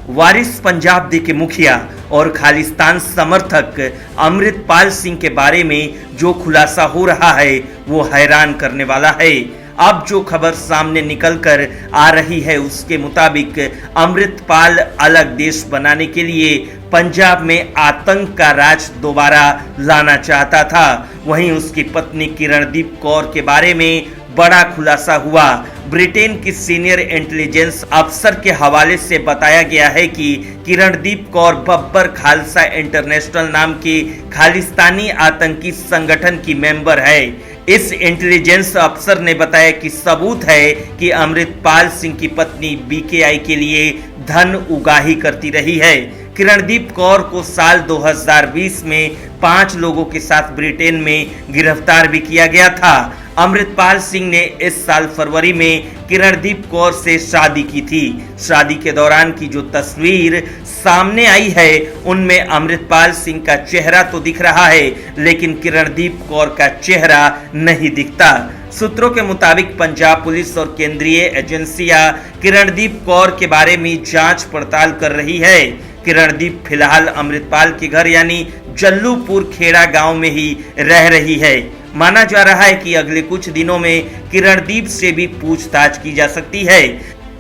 वारिस पंजाब के मुखिया और खालिस्तान समर्थक अमृतपाल सिंह के बारे में जो खुलासा हो रहा है वो हैरान करने वाला है। अब जो खबर सामने निकल कर आ रही है उसके मुताबिक अमृतपाल अलग देश बनाने के लिए पंजाब में आतंक का राज दोबारा लाना चाहता था। वहीं उसकी पत्नी किरणदीप कौर के बारे में बड़ा खुलासा हुआ। ब्रिटेन की सीनियर इंटेलिजेंस अफसर के हवाले से बताया गया है कि किरणदीप कौर बब्बर खालसा इंटरनेशनल नाम के खालिस्तानी आतंकी संगठन की मेंबर है। इस इंटेलिजेंस अफसर ने बताया कि सबूत है कि अमृतपाल सिंह की पत्नी बीकेआई के लिए धन उगाही करती रही है। किरणदीप कौर को साल 2020 में 5 लोगों के साथ ब्रिटेन में गिरफ्तार भी किया गया था। अमृतपाल सिंह ने इस साल फरवरी में किरणदीप कौर से शादी की थी। शादी के दौरान की जो तस्वीर सामने आई है उनमें अमृतपाल सिंह का चेहरा तो दिख रहा है लेकिन किरणदीप कौर का चेहरा नहीं दिखता। सूत्रों के मुताबिक पंजाब पुलिस और केंद्रीय एजेंसियां किरणदीप कौर के बारे में जांच पड़ताल कर रही है। किरणदीप फिलहाल अमृतपाल के घर यानी जल्लूपुर खेड़ा गांव में ही रह रही है। माना जा रहा है कि अगले कुछ दिनों में किरणदीप से भी पूछताछ की जा सकती है,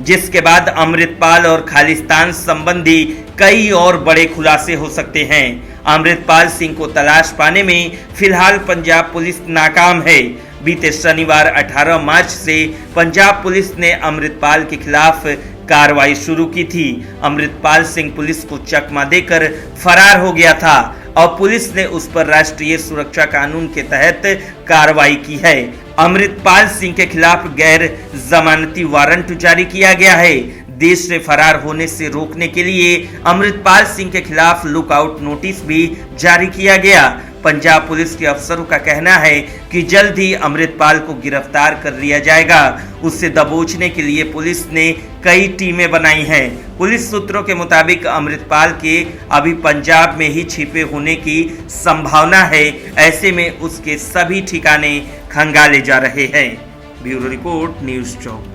जिसके बाद अमृतपाल और खालिस्तान संबंधी कई और बड़े खुलासे हो सकते हैं। अमृतपाल सिंह को तलाश पाने में फिलहाल पंजाब पुलिस नाकाम है। बीते शनिवार 18 मार्च से पंजाब पुलिस ने अमृतपाल के खिलाफ कार्रवाई शुरू की थी। अमृतपाल सिंह पुलिस को चकमा देकर फरार हो गया था और पुलिस ने उस पर राष्ट्रीय सुरक्षा कानून के तहत कार्रवाई की है। अमृतपाल सिंह के खिलाफ गैर जमानती वारंट जारी किया गया है। देश से फरार होने से रोकने के लिए अमृतपाल सिंह के खिलाफ लुकआउट नोटिस भी जारी किया गया। पंजाब पुलिस के अफसरों का कहना है कि जल्द ही अमृतपाल को गिरफ्तार कर लिया जाएगा। उसे दबोचने के लिए पुलिस ने कई टीमें बनाई हैं। पुलिस सूत्रों के मुताबिक अमृतपाल के अभी पंजाब में ही छिपे होने की संभावना है। ऐसे में उसके सभी ठिकाने खंगाले जा रहे हैं। ब्यूरो रिपोर्ट, न्यूज़ चौक।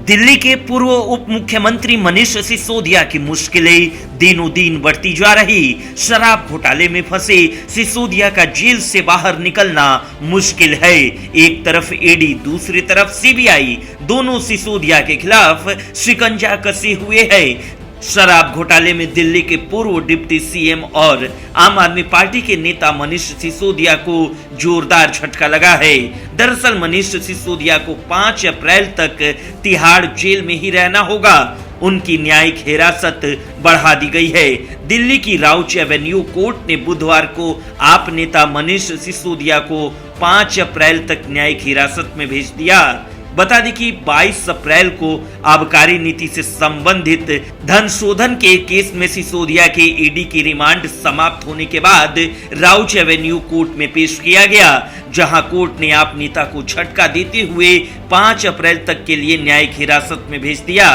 दिल्ली के पूर्व उप मुख्यमंत्री मनीष सिसोदिया की मुश्किलें दिनों दिन बढ़ती जा रही। शराब घोटाले में फंसे सिसोदिया का जेल से बाहर निकलना मुश्किल है। एक तरफ ईडी, दूसरी तरफ सीबीआई, दोनों सिसोदिया के खिलाफ शिकंजा कसे हुए हैं। शराब घोटाले में दिल्ली के पूर्व डिप्टी सीएम और आम आदमी पार्टी के नेता मनीष सिसोदिया को जोरदार झटका लगा है। दरअसल मनीष सिसोदिया को 5 अप्रैल तक तिहाड़ जेल में ही रहना होगा। उनकी न्यायिक हिरासत बढ़ा दी गई है। दिल्ली की राउच एवेन्यू कोर्ट ने बुधवार को आप नेता मनीष सिसोदिया को 5 अप्रैल तक न्यायिक हिरासत में भेज दिया। बता दें कि 22 अप्रैल को आबकारी नीति से संबंधित धन शोधन के केस में सिसोदिया के ईडी की रिमांड समाप्त होने के बाद राउच एवेन्यू कोर्ट में पेश किया गया, जहां कोर्ट ने आप नेता को झटका देते हुए 5 अप्रैल तक के लिए न्यायिक हिरासत में भेज दिया।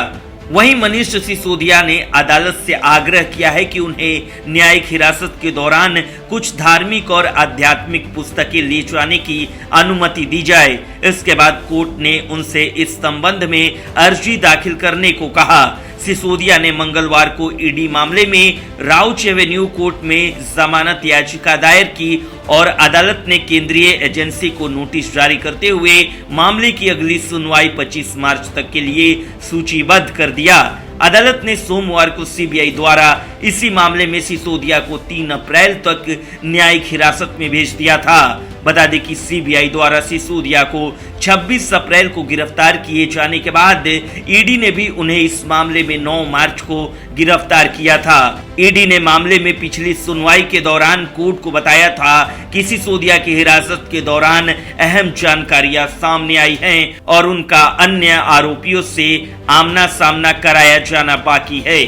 वहीं मनीष सिसोदिया ने अदालत से आग्रह किया है कि उन्हें न्यायिक हिरासत के दौरान कुछ धार्मिक और आध्यात्मिक पुस्तकें ले जाने की अनुमति दी जाए। इसके बाद कोर्ट ने उनसे इस संबंध में अर्जी दाखिल करने को कहा। सिसोदिया ने मंगलवार को ईडी मामले में राउच एवेन्यू कोर्ट में जमानत याचिका दायर की और अदालत ने केंद्रीय एजेंसी को नोटिस जारी करते हुए मामले की अगली सुनवाई 25 मार्च तक के लिए सूचीबद्ध कर दिया। अदालत ने सोमवार को सीबीआई द्वारा इसी मामले में सिसोदिया को 3 अप्रैल तक न्यायिक हिरासत में भेज दिया था। बता दें कि सीबीआई द्वारा सिसोदिया को 26 अप्रैल को गिरफ्तार किए जाने के बाद ईडी ने भी उन्हें इस मामले में 9 मार्च को गिरफ्तार किया था। ईडी ने मामले में पिछली सुनवाई के दौरान कोर्ट को बताया था कि सिसोदिया की हिरासत के दौरान अहम जानकारियां सामने आई हैं और उनका अन्य आरोपियों से आमना सामना कराया जाना बाकी है।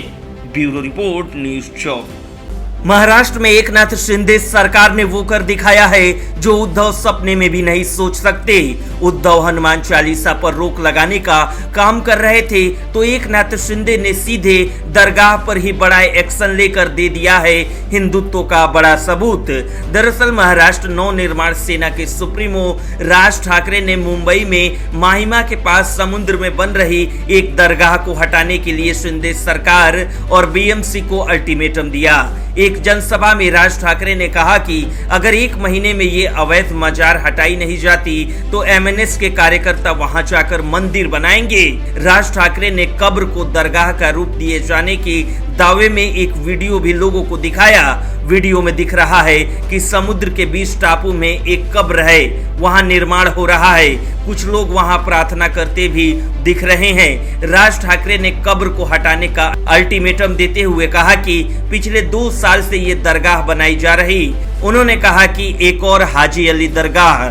ब्यूरो रिपोर्ट, न्यूज़ चौक। महाराष्ट्र में एकनाथ शिंदे सरकार ने वो कर दिखाया है जो उद्धव सपने में भी नहीं सोच सकते। उद्धव हनुमान चालीसा पर रोक लगाने का काम कर रहे थे तो एकनाथ शिंदे ने सीधे दरगाह पर ही बड़ा एक्शन लेकर दे दिया है हिंदुत्व का बड़ा सबूत। दरअसल महाराष्ट्र नवनिर्माण सेना के सुप्रीमो राज ठाकरे ने मुंबई में माहिमा के पास समुद्र में बन रही एक दरगाह को हटाने के लिए शिंदे सरकार और बीएमसी को अल्टीमेटम दिया। एक जनसभा में राज ठाकरे ने कहा कि अगर 1 महीने में ये अवैध मजार हटाई नहीं जाती तो एमएनएस के कार्यकर्ता वहां जाकर मंदिर बनाएंगे। राज ठाकरे ने कब्र को दरगाह का रूप दिए जाने के दावे में एक वीडियो भी लोगों को दिखाया। वीडियो में दिख रहा है कि समुद्र के बीच टापू में एक कब्र है, वहां निर्माण हो रहा है, कुछ लोग वहां प्रार्थना करते भी दिख रहे हैं। राज ठाकरे ने कब्र को हटाने का अल्टीमेटम देते हुए कहा कि पिछले 2 साल से ये दरगाह बनाई जा रही। उन्होंने कहा कि एक और हाजी अली दरगाह।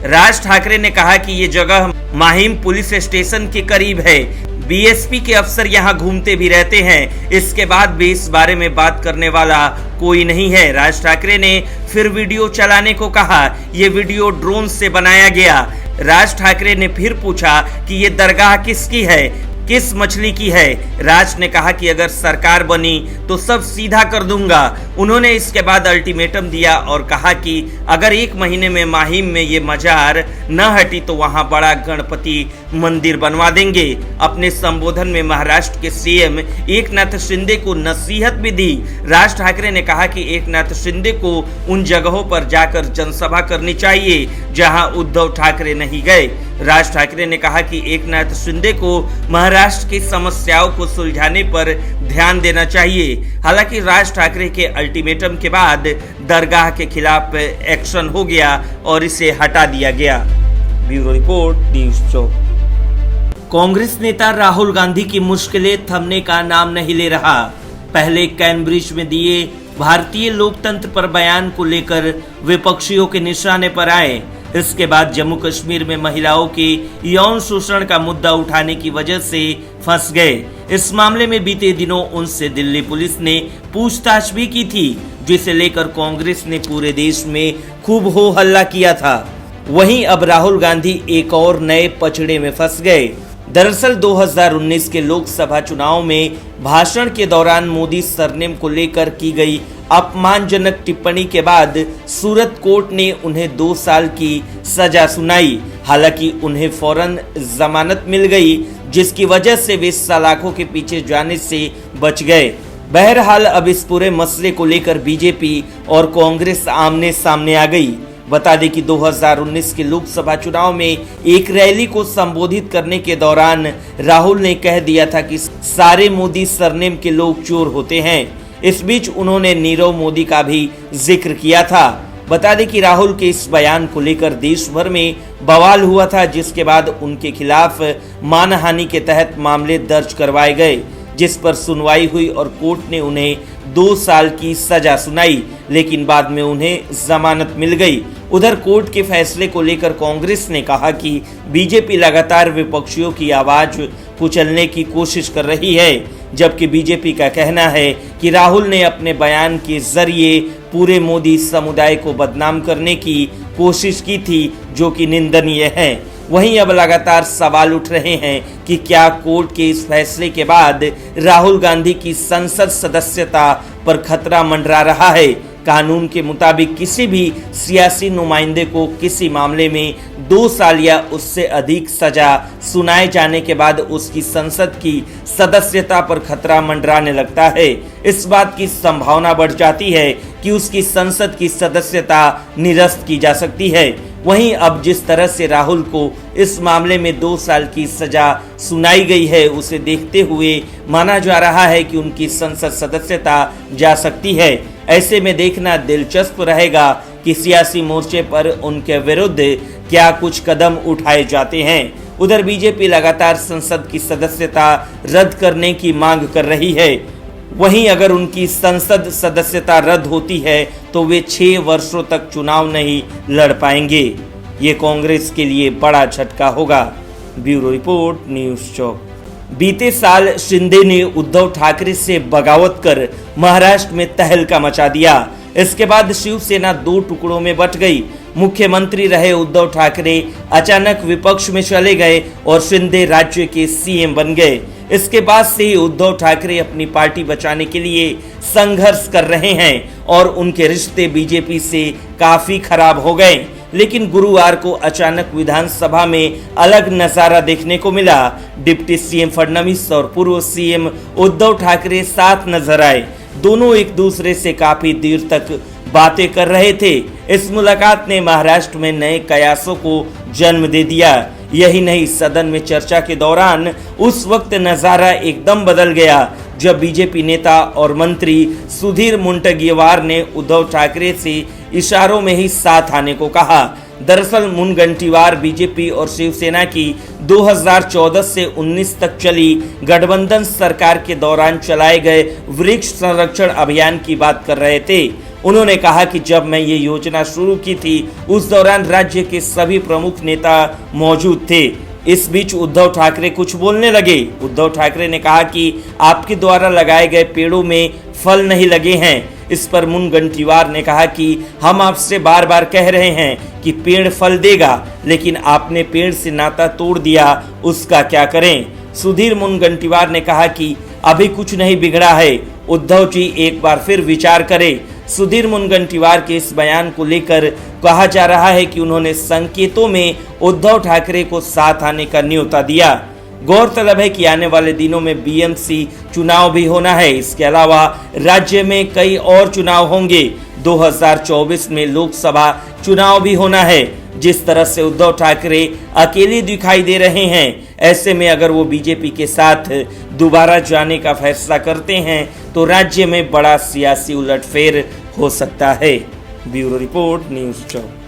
राज ठाकरे ने कहा कि ये जगह माहिम पुलिस स्टेशन के करीब है, बीएसपी के अफसर यहाँ घूमते भी रहते हैं, इसके बाद भी इस बारे में बात करने वाला कोई नहीं है। राज ठाकरे ने फिर वीडियो चलाने को कहा, ये वीडियो ड्रोन से बनाया गया। राज ठाकरे ने फिर पूछा कि ये दरगाह किसकी है, किस मछली की है। राज ने कहा कि अगर सरकार बनी तो सब सीधा कर दूंगा। उन्होंने इसके बाद अल्टीमेटम दिया और कहा कि अगर 1 महीने में माहिम में ये मजार न हटी तो वहां बड़ा गणपति मंदिर बनवा देंगे। अपने संबोधन में महाराष्ट्र के सीएम एकनाथ शिंदे को नसीहत भी दी। राज ठाकरे ने कहा कि एकनाथ शिंदे को उन जगहों पर जाकर जनसभा करनी चाहिए जहां उद्धव ठाकरे नहीं गए। राज ठाकरे ने कहा कि एकनाथ शिंदे को महाराष्ट्र की समस्याओं को सुलझाने पर ध्यान देना चाहिए। हालांकि राज ठाकरे के अल्टीमेटम के बाद दरगाह के खिलाफ एक्शन हो गया और इसे हटा दिया गया। ब्यूरो रिपोर्ट, न्यूज़ चौक। कांग्रेस नेता राहुल गांधी की मुश्किलें थमने का नाम नहीं ले रहा। पहले कैम्ब्रिज में दिए भारतीय लोकतंत्र पर बयान को लेकर विपक्षियों के निशाने पर आए। इसके बाद जम्मू कश्मीर में महिलाओं के यौन शोषण का मुद्दा उठाने की वजह से फंस गए। इस मामले में बीते दिनों उनसे दिल्ली पुलिस ने पूछताछ भी की थी, जिसे लेकर कांग्रेस ने पूरे देश में खूब हो हल्ला किया था। वहीं अब राहुल गांधी एक और नए पचड़े में फंस गए। दरअसल 2019 के लोकसभा चुनाव में भाषण के दौरान मोदी सरनेम को लेकर की गई अपमानजनक टिप्पणी के बाद सूरत कोर्ट ने उन्हें 2 साल की सजा सुनाई। हालांकि उन्हें फौरन जमानत मिल गई, जिसकी वजह से वे सलाखों के पीछे जाने से बच गए। बहरहाल अब इस पूरे मसले को लेकर बीजेपी और कांग्रेस आमने सामने आ गई। बता दें कि 2019 के लोकसभा चुनाव में एक रैली को संबोधित करने के दौरान राहुल ने कह दिया था कि सारे मोदी सरनेम के लोग चोर होते हैं। इस बीच उन्होंने नीरव मोदी का भी जिक्र किया था। बता दें कि राहुल के इस बयान को लेकर देश भर में बवाल हुआ था, जिसके बाद उनके खिलाफ मानहानि के तहत मामले दर्ज करवाए गए, जिस पर सुनवाई हुई और कोर्ट ने उन्हें 2 साल की सजा सुनाई, लेकिन बाद में उन्हें जमानत मिल गई। उधर कोर्ट के फैसले को लेकर कांग्रेस ने कहा कि बीजेपी लगातार विपक्षियों की आवाज कुचलने की कोशिश कर रही है, जबकि बीजेपी का कहना है कि राहुल ने अपने बयान के जरिए पूरे मोदी समुदाय को बदनाम करने की कोशिश की थी, जो कि निंदनीय है। वहीं अब लगातार सवाल उठ रहे हैं कि क्या कोर्ट के इस फैसले के बाद राहुल गांधी की संसद सदस्यता पर खतरा मंडरा रहा है। कानून के मुताबिक किसी भी सियासी नुमाइंदे को किसी मामले में 2 साल या उससे अधिक सजा सुनाए जाने के बाद उसकी संसद की सदस्यता पर खतरा मंडराने लगता है। इस बात की संभावना बढ़ जाती है कि उसकी संसद की सदस्यता निरस्त की जा सकती है। वहीं अब जिस तरह से राहुल को इस मामले में 2 साल की सजा सुनाई गई है, उसे देखते हुए माना जा रहा है कि उनकी संसद सदस्यता जा सकती है। ऐसे में देखना दिलचस्प रहेगा कि सियासी मोर्चे पर उनके विरुद्ध क्या कुछ कदम उठाए जाते हैं। उधर बीजेपी लगातार संसद की सदस्यता रद्द करने की मांग कर रही है। वहीं अगर उनकी संसद सदस्यता रद्द होती है तो वे 6 वर्षों तक चुनाव नहीं लड़ पाएंगे। ये कांग्रेस के लिए बड़ा झटका होगा। ब्यूरो रिपोर्ट, न्यूज़ चौक। बीते साल शिंदे ने उद्धव ठाकरे से बगावत कर महाराष्ट्र में तहलका मचा दिया। इसके बाद शिवसेना दो टुकड़ों में बंट गई। मुख्यमंत्री रहे उद्धव ठाकरे अचानक विपक्ष में चले गए और शिंदे राज्य के सीएम बन गए। इसके बाद से ही उद्धव ठाकरे अपनी पार्टी बचाने के लिए संघर्ष कर रहे हैं और उनके रिश्ते बीजेपी से काफी खराब हो गए। लेकिन गुरुवार को अचानक विधानसभा में अलग नजारा देखने को मिला। डिप्टी सीएम फडणवीस और पूर्व सीएम उद्धव ठाकरे साथ नजर आए। दोनों एक दूसरे से काफी देर तक बातें कर रहे थे। इस मुलाकात ने महाराष्ट्र में नए कयासों को जन्म दे दिया। यही नहीं, सदन में चर्चा के दौरान उस वक्त नजारा एकदम बदल गया जब बीजेपी नेता और मंत्री सुधीर मुनगंटीवार ने उद्धव ठाकरे से इशारों में ही साथ आने को कहा। दरअसल मुनगंटीवार बीजेपी और शिवसेना की 2014 से 19 तक चली गठबंधन सरकार के दौरान चलाए गए वृक्ष संरक्षण अभियान की बात कर रहे थे। उन्होंने कहा कि जब मैं ये योजना शुरू की थी उस दौरान राज्य के सभी प्रमुख नेता मौजूद थे। इस बीच उद्धव ठाकरे कुछ बोलने लगे। उद्धव ठाकरे ने कहा कि आपके द्वारा लगाए गए पेड़ों में फल नहीं लगे हैं। इस पर मुनगंटीवार ने कहा कि हम आपसे बार बार कह रहे हैं कि पेड़ फल देगा, लेकिन आपने पेड़ से नाता तोड़ दिया, उसका क्या करें। सुधीर मुनगंटीवार ने कहा कि अभी कुछ नहीं बिगड़ा है, उद्धव जी एक बार फिर विचार करें। सुधीर मुनगंटीवार के इस बयान को लेकर कहा जा रहा है कि उन्होंने संकेतों में उद्धव ठाकरे को साथ आने का न्योता दिया। गौरतलब है कि आने वाले दिनों में बीएमसी चुनाव भी होना है। इसके अलावा राज्य में कई और चुनाव होंगे। 2024 में लोकसभा चुनाव भी होना है। जिस तरह से उद्धव ठाकरे अकेले दिखाई दे रहे हैं, ऐसे में अगर वो बीजेपी के साथ दोबारा जाने का फैसला करते हैं तो राज्य में बड़ा सियासी उलटफेर हो सकता है। Bureau report, news 24।